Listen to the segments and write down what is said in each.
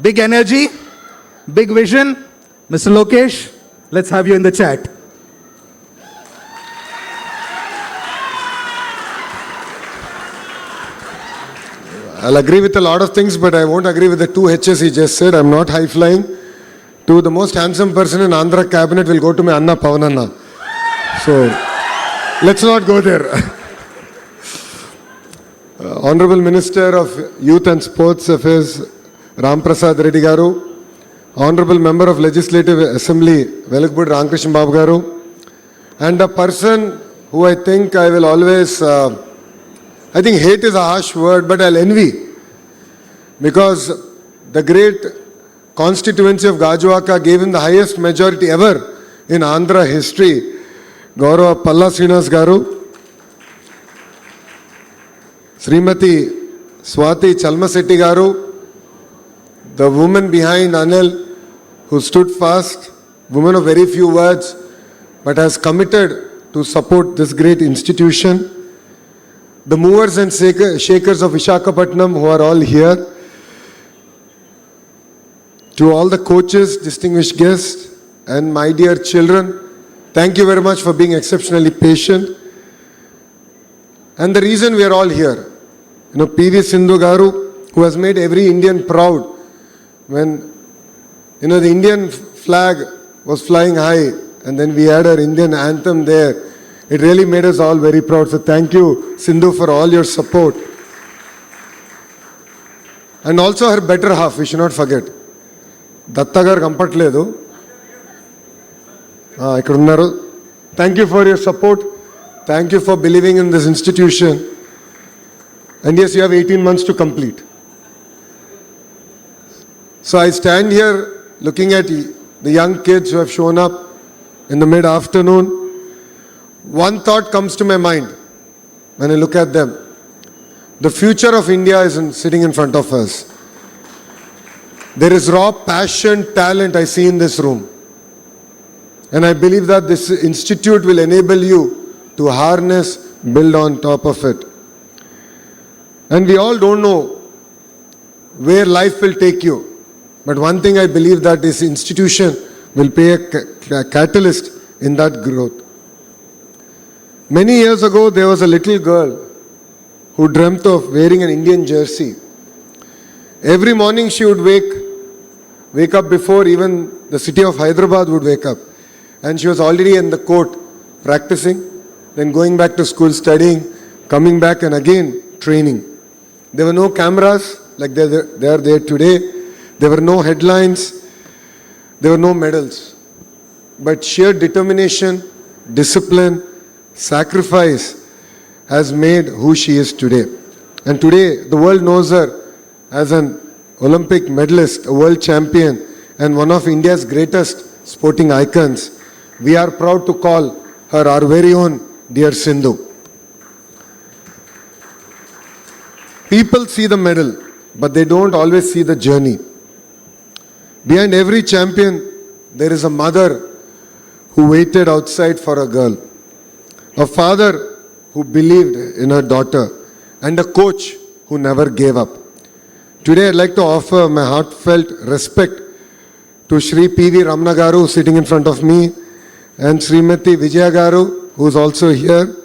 Big energy, big vision. Mr. Lokesh, let's have you in the chat. I'll agree with a lot of things, but I won't agree with the two H's he just said. I'm not high flying. To the most handsome person in Andhra cabinet will go to my Anna Pavananna. So, let's not go there. Honorable Minister of Youth and Sports Affairs, Ram Prasad Reddy Garu. Honorable Member of Legislative Assembly, Velagpudi Ramkrishna Babu Garu. And a person who I think I will always, I think hate is a harsh word, but I'll envy. Because the great constituency of Gajuwaka gave him the highest majority ever in Andhra history. Gaurav Palla Srinas Garu. Srimati Swati Chalmasetti Garu. The woman behind Anil, who stood fast, woman of very few words, but has committed to support this great institution. The movers and shakers of Visakhapatnam who are all here. To all the coaches, distinguished guests, and my dear children, thank you very much for being exceptionally patient. And the reason we are all here, PV Sindhu Garu, who has made every Indian proud when, the Indian flag was flying high and then we had our Indian anthem there. It really made us all very proud. So thank you, Sindhu, for all your support. And also her better half, we should not forget. Dattagar Kampatledu. Thank you for your support. Thank you for believing in this institution. And yes, you have 18 months to complete. So I stand here looking at the young kids who have shown up in the mid-afternoon. One thought comes to my mind when I look at them. The future of India is sitting in front of us. There is raw passion, talent I see in this room. And I believe that this institute will enable you to harness, build on top of it. And we all don't know where life will take you. But one thing I believe that this institution will be a catalyst in that growth. Many years ago, there was a little girl who dreamt of wearing an Indian jersey. Every morning she would wake up before even the city of Hyderabad would wake up. And she was already in the court practicing, then going back to school studying, coming back and again training. There were no cameras like they are there today. There were no headlines. There were no medals. But sheer determination, discipline, sacrifice has made who she is today. And today, the world knows her as an Olympic medalist, a world champion, and one of India's greatest sporting icons. We are proud to call her our very own dear Sindhu. People see the medal, but they don't always see the journey. Behind every champion, there is a mother who waited outside for a girl, a father who believed in her daughter, and a coach who never gave up. Today, I'd like to offer my heartfelt respect to Shri P.V. Ramana Garu, sitting in front of me, and Srimati Vijaya Garu, who is also here.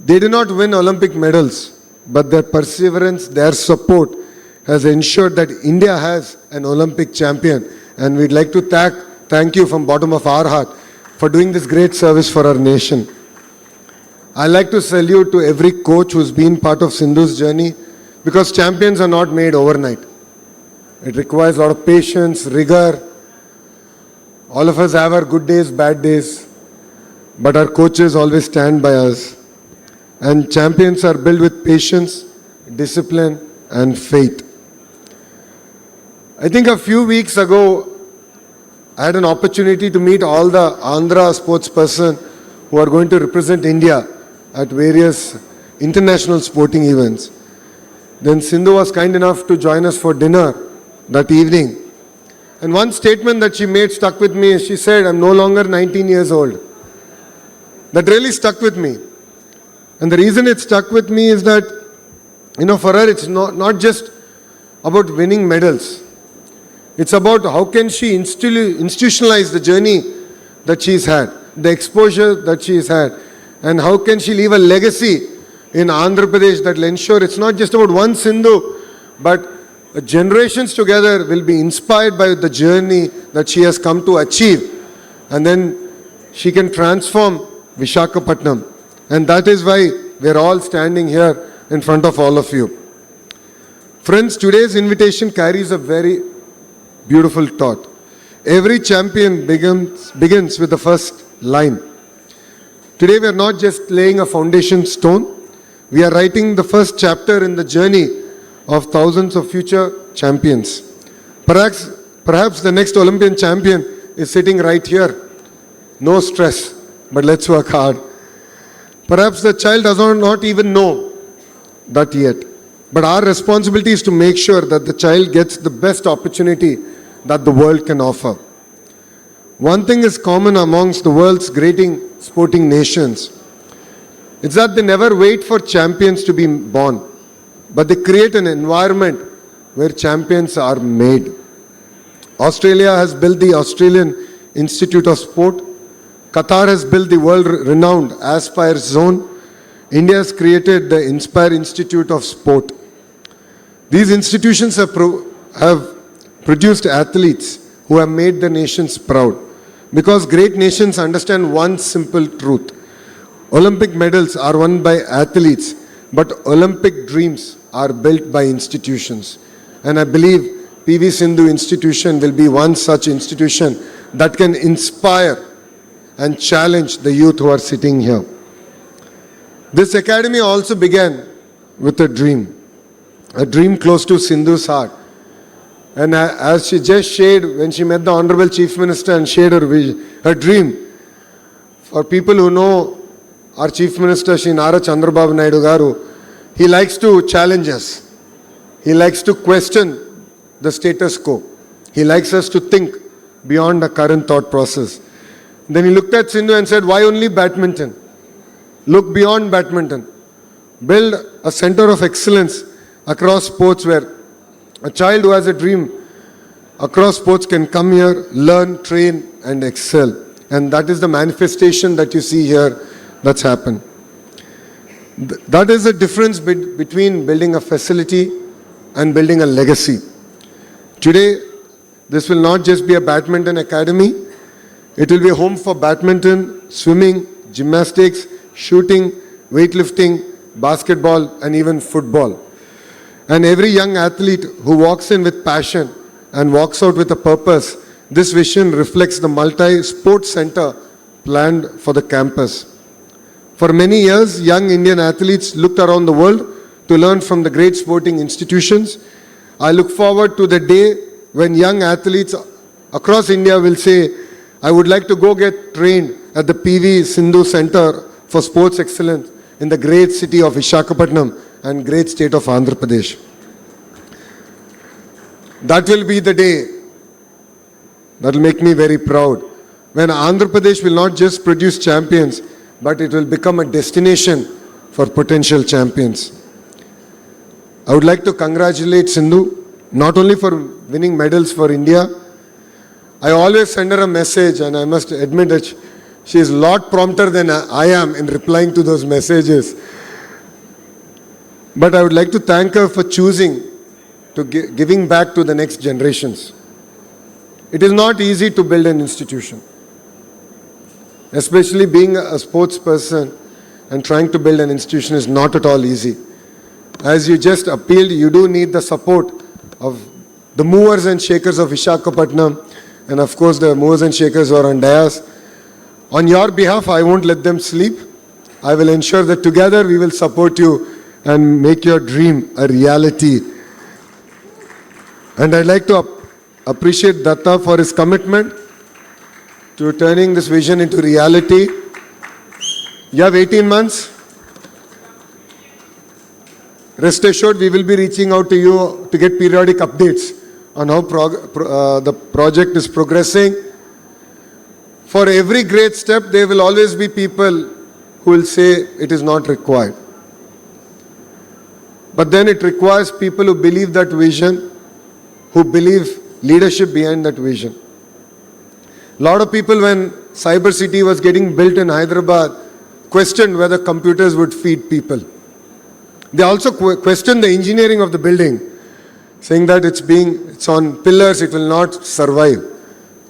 They did not win Olympic medals, but their perseverance, their support has ensured that India has an Olympic champion. And we'd like to thank you from the bottom of our heart for doing this great service for our nation. I'd like to salute to every coach who's been part of Sindhu's journey, because champions are not made overnight. It requires a lot of patience, rigor. All of us have our good days, bad days, but our coaches always stand by us. And champions are built with patience, discipline, and faith. I think a few weeks ago, I had an opportunity to meet all the Andhra sportspersons who are going to represent India at various international sporting events. Then Sindhu was kind enough to join us for dinner that evening. And one statement that she made stuck with me. She said, "I'm no longer 19 years old." That really stuck with me. And the reason it stuck with me is that, for her, it's not just about winning medals. It's about how can she institutionalize the journey that she's had, the exposure that she's had, and how can she leave a legacy in Andhra Pradesh that will ensure it's not just about one Sindhu, but generations together will be inspired by the journey that she has come to achieve. And then she can transform Visakhapatnam. And that is why we're all standing here in front of all of you. Friends, today's invitation carries a very beautiful thought. Every champion begins with the first line. Today we are not just laying a foundation stone, we are writing the first chapter in the journey of thousands of future champions. Perhaps the next Olympian champion is sitting right here. No stress, but let's work hard. Perhaps the child does not even know that yet. But our responsibility is to make sure that the child gets the best opportunity that the world can offer. One thing is common amongst the world's great sporting nations. It's that they never wait for champions to be born, but they create an environment where champions are made. Australia has built the Australian Institute of Sport. Qatar has built the world-renowned Aspire Zone. India has created the Inspire Institute of Sport. These institutions have produced athletes who have made the nations proud. Because great nations understand one simple truth. Olympic medals are won by athletes, but Olympic dreams are built by institutions. And I believe PV Sindhu Institution will be one such institution that can inspire and challenge the youth who are sitting here. This academy also began with a dream close to Sindhu's heart. And as she just shared when she met the Honorable Chief Minister and shared her dream, for people who know our Chief Minister, Shri Nara Chandrababu Garu, he likes to challenge us. He likes to question the status quo. He likes us to think beyond the current thought process. Then he looked at Sindhu and said, why only badminton? Look beyond badminton. Build a center of excellence across sports where a child who has a dream across sports can come here, learn, train and excel. And that is the manifestation that you see here that's happened. That is the difference between building a facility and building a legacy. Today, this will not just be a badminton academy. It will be a home for badminton, swimming, gymnastics, shooting, weightlifting, basketball and even football. And every young athlete who walks in with passion and walks out with a purpose, this vision reflects the multi-sports center planned for the campus. For many years, young Indian athletes looked around the world to learn from the great sporting institutions. I look forward to the day when young athletes across India will say, I would like to go get trained at the PV Sindhu Center for Sports Excellence in the great city of Visakhapatnam and great state of Andhra Pradesh. That will be the day that will make me very proud, when Andhra Pradesh will not just produce champions, but it will become a destination for potential champions. I would like to congratulate Sindhu, not only for winning medals for India. I always send her a message, and I must admit that she is a lot prompter than I am in replying to those messages. But I would like to thank her for choosing to giving back to the next generations. It is not easy to build an institution, especially being a sports person and trying to build an institution is not at all easy. As you just appealed, you do need the support of the movers and shakers of Visakhapatnam, and of course the movers and shakers who are on dais. On your behalf, I won't let them sleep. I will ensure that together we will support you and make your dream a reality. And I'd like to appreciate Datta for his commitment to turning this vision into reality. You have 18 months. Rest assured, we will be reaching out to you to get periodic updates on how the project is progressing. For every great step, there will always be people who will say it is not required. But then it requires people who believe that vision, who believe leadership behind that vision. A lot of people, when Cyber City was getting built in Hyderabad, questioned whether computers would feed people. They also questioned the engineering of the building, saying that it's on pillars, it will not survive.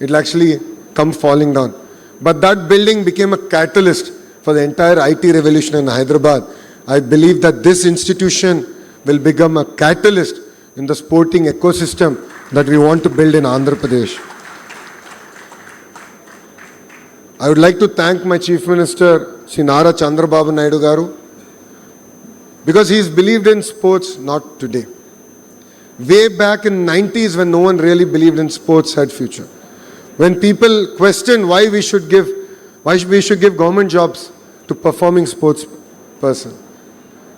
It will actually come falling down. But that building became a catalyst for the entire IT revolution in Hyderabad. I believe that this institution will become a catalyst in the sporting ecosystem that we want to build in Andhra Pradesh. I would like to thank my Chief Minister, Sri Nara Chandrababu Naidu garu, because he's believed in sports not today. Way back in 90s, when no one really believed in sports had future. When people questioned why we should give government jobs to performing sports person.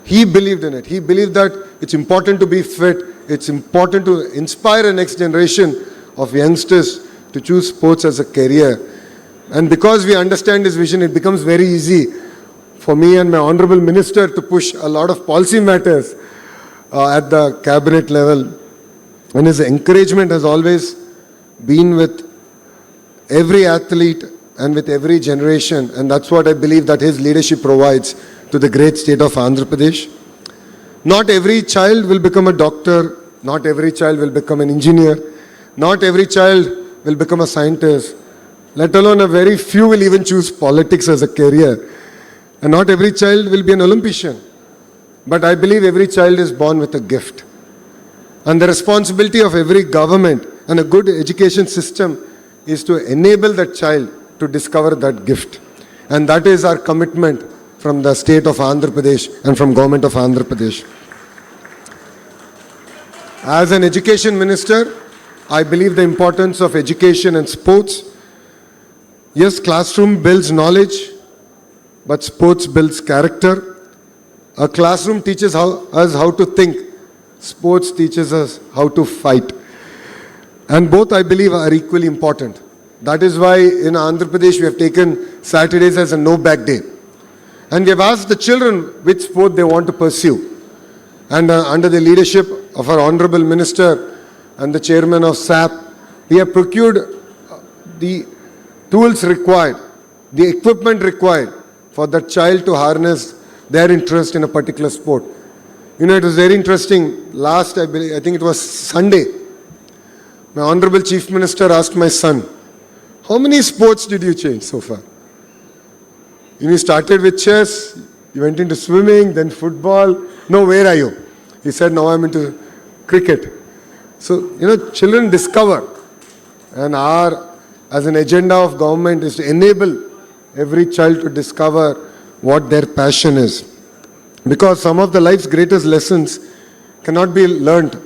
He believed in it. He believed that it's important to be fit. It's important to inspire a next generation of youngsters to choose sports as a career. And because we understand his vision, it becomes very easy for me and my Honorable Minister to push a lot of policy matters at the cabinet level. And his encouragement has always been with every athlete and with every generation. And that's what I believe that his leadership provides to the great state of Andhra Pradesh. Not every child will become a doctor. Not every child will become an engineer. Not every child will become a scientist. Let alone a very few will even choose politics as a career. And not every child will be an Olympian. But I believe every child is born with a gift. And the responsibility of every government and a good education system is to enable that child to discover that gift. And that is our commitment from the state of Andhra Pradesh and from government of Andhra Pradesh. As an education minister, I believe the importance of education and sports. Yes, classroom builds knowledge, but sports builds character. A classroom teaches us how to think. Sports teaches us how to fight. And both, I believe, are equally important. That is why in Andhra Pradesh we have taken Saturdays as a no-back day. And we have asked the children which sport they want to pursue. And under the leadership of our Honorable Minister and the Chairman of SAP, we have procured the tools required, the equipment required for that child to harness their interest in a particular sport. You know, it was very interesting. I think it was Sunday, my Honorable Chief Minister asked my son, how many sports did you change so far? You started with chess, you went into swimming, then football. No, where are you? He said, now I'm into cricket. So, children discover. And as an agenda of government is to enable every child to discover what their passion is. Because some of the life's greatest lessons cannot be learned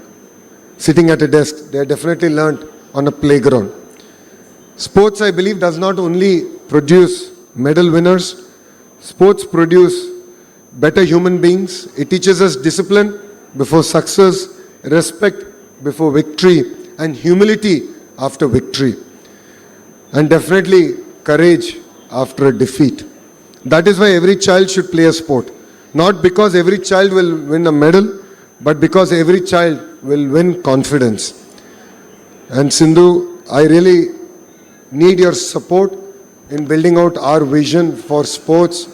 sitting at a desk. They are definitely learned on a playground. Sports, I believe, does not only produce medal winners. Sports produce better human beings. It teaches us discipline before success, respect before victory, and humility after victory. And definitely courage after a defeat. That is why every child should play a sport. Not because every child will win a medal, but because every child will win confidence. And Sindhu, I really need your support in building out our vision for sports.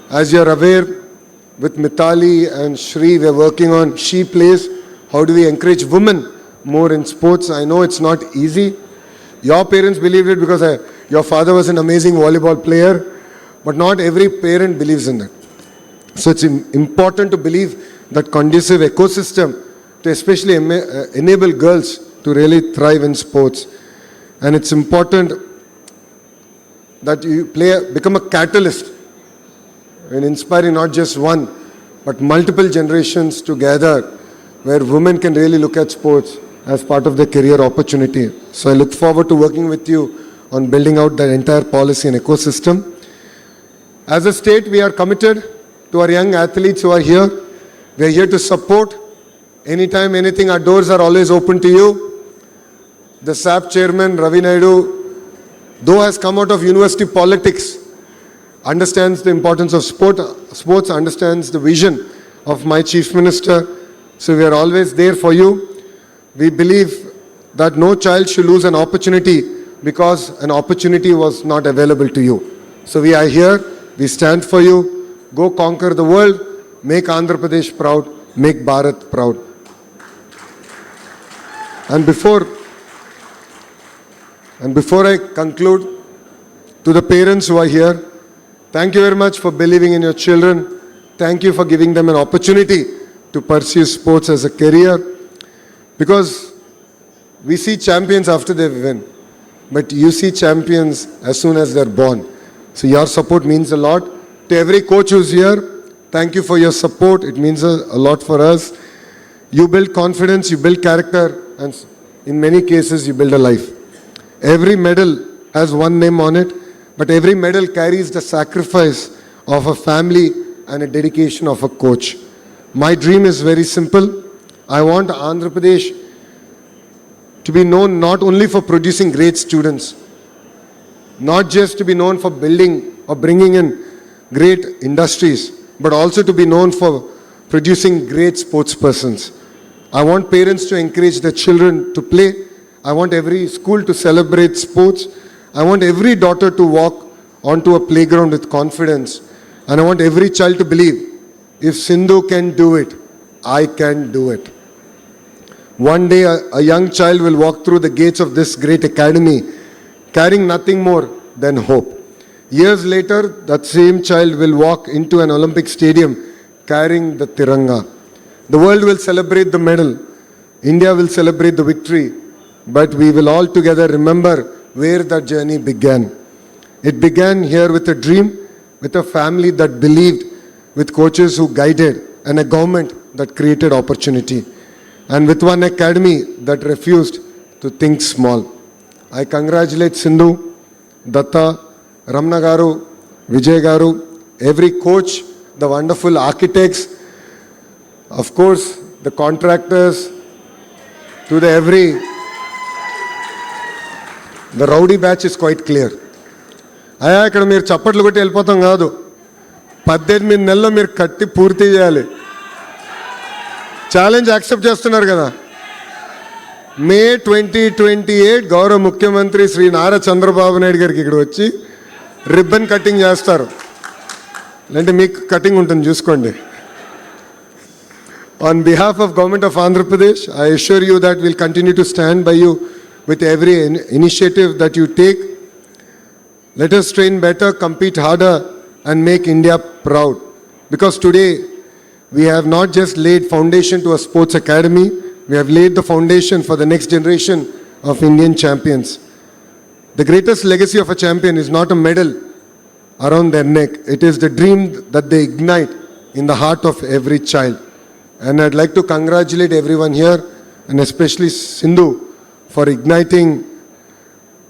As you are aware, with Mitali and Shri, we are working on She Plays. How do we encourage women more in sports? I know it's not easy. Your parents believed it because your father was an amazing volleyball player, but not every parent believes in it. So it's important to believe that conducive ecosystem to especially enable girls to really thrive in sports. And it's important that you become a catalyst in inspiring not just one, but multiple generations together, where women can really look at sports as part of their career opportunity. So I look forward to working with you on building out that entire policy and ecosystem. As a state, we are committed to our young athletes who are here. We are here to support. Anytime, anything, our doors are always open to you. The SAP chairman, Ravi Naidu, though has come out of university politics, understands the importance of sports, understands the vision of my chief minister. So we are always there for you. We believe that no child should lose an opportunity because an opportunity was not available to you. So we are here, we stand for you. Go conquer the world, make Andhra Pradesh proud, make Bharat proud. And before I conclude, to the parents who are here, thank you very much for believing in your children. Thank you for giving them an opportunity to pursue sports as a career. Because we see champions after they win, but you see champions as soon as they're born. So your support means a lot. To every coach who's here, thank you for your support. It means a lot for us. You build confidence, you build character, and in many cases, you build a life. Every medal has one name on it, but every medal carries the sacrifice of a family and a dedication of a coach. My dream is very simple. I want Andhra Pradesh to be known not only for producing great students, not just to be known for building or bringing in great industries, but also to be known for producing great sports persons. I want parents to encourage their children to play. I want every school to celebrate sports. I want every daughter to walk onto a playground with confidence. And I want every child to believe, if Sindhu can do it, I can do it. One day a young child will walk through the gates of this great academy carrying nothing more than hope. Years later, that same child will walk into an Olympic stadium carrying the Tiranga. The world will celebrate the medal. India will celebrate the victory. But we will all together remember where that journey began. It began here with a dream, with a family that believed, with coaches who guided, and a government that created opportunity. And with one academy that refused to think small. I congratulate Sindhu, Datta, Ramna Garu, Vijay Garu, every coach, the wonderful architects, of course, the contractors, to the rowdy batch is quite clear. అయ్యా ఇక్కడ మీరు చప్పట్లు కొట్టి వెళ్ళిపోతాం కాదు, 18 నెలల్లో మీరు కట్టి పూర్తి చేయాలి. ఛాలెంజ్ యాక్సెప్ట్ చేస్తున్నారు కదా. మే 2028 గౌరవ ముఖ్యమంత్రి శ్రీ నారా చంద్రబాబు నాయుడు గారికి ఇక్కడ వచ్చి రిబ్బన్ కటింగ్ చేస్తారు. అంటే మీకు కటింగ్ ఉంటుంది చూసుకోండి. On behalf of Government of Andhra Pradesh, I assure you that we'll continue to stand by you with every initiative that you take. Let us train better, compete harder, and make India proud. Because today, we have not just laid foundation to a sports academy, we have laid the foundation for the next generation of Indian champions. The greatest legacy of a champion is not a medal around their neck. It is the dream that they ignite in the heart of every child. And I'd like to congratulate everyone here, and especially Sindhu, for igniting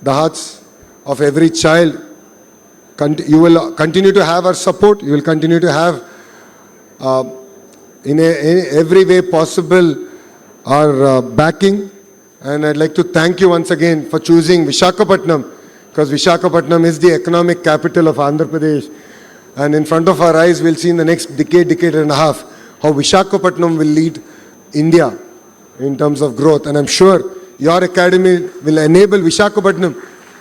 the hearts of every child. You will continue to have our support. You will continue to have, in every way possible, our backing. And I'd like to thank you once again for choosing Visakhapatnam, because Visakhapatnam is the economic capital of Andhra Pradesh. And in front of our eyes, we'll see in the next decade and a half, how Visakhapatnam will lead India in terms of growth. And I'm sure your academy will enable Visakhapatnam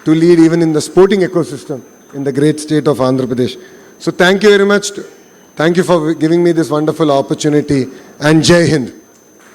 to lead even in the sporting ecosystem in the great state of Andhra Pradesh. So thank you very much. Thank you for giving me this wonderful opportunity. And Jai Hind.